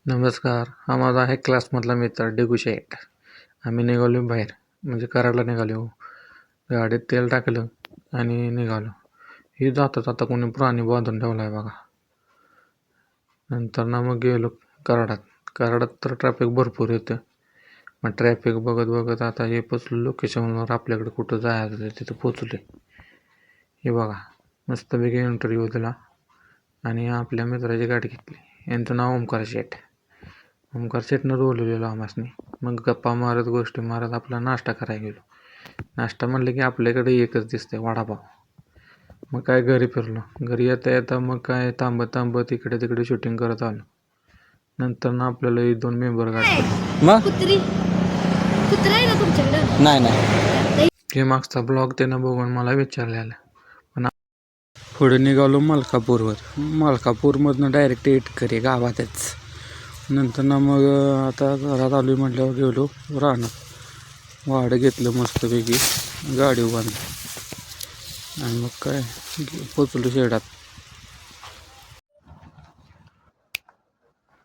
नमस्कार. हा माझा आहे क्लासमधला मित्र डिगू शेठ. आम्ही निघालो बाहेर, म्हणजे कराडला निघालो. गाडीत तेल टाकलं आणि निघालो. हे जाता जाता कोणी प्राणी बांधून ठेवला आहे बघा. नंतर ना मग गेलो कराडात. कराडात तर ट्रॅफिक भरपूर येतं. मग ट्रॅफिक बघत बघत आता हे पोचलो लोकेशनवर. आपल्याकडे कुठं जायचं तिथं पोचले. हे बघा, मस्तपैकी इंटरव्ह्यू दिला आणि आपल्या मित्राची गाडी घेतली. यांचं नाव ओमकार शेठ. ओमकार शेठनं बोलवलेलं आम्हासनी. मग गप्पा मारत गोष्टी मारत आपला नाश्ता करायला गेलो. नाश्ता म्हणलं की आपल्याकडे एकच दिसतंय, वडापाव. मग काय घरी फिरलो. घरी येता येता मग काय थांबत थांबत इकडे तिकडे शूटिंग करत आलो. नंतर ना आपल्याला 1-2 मेंबर गाठ पडले. मग कुत्रा आहे ना तुमच्याकडं? नाही हे मागचा ब्लॉग त्यानं बघून मला विचारलेला. पण पुढे निघालो मलकापूरवर. मलकापूरमधनं डायरेक्ट इटकरी गावातच. नंतर ना मग आता घरात आलो म्हटल्यावर गेलो रानात. वाडं घेतलं मस्तपैकी, गाडी बांधली आणि मग काय पोचलो शेडात.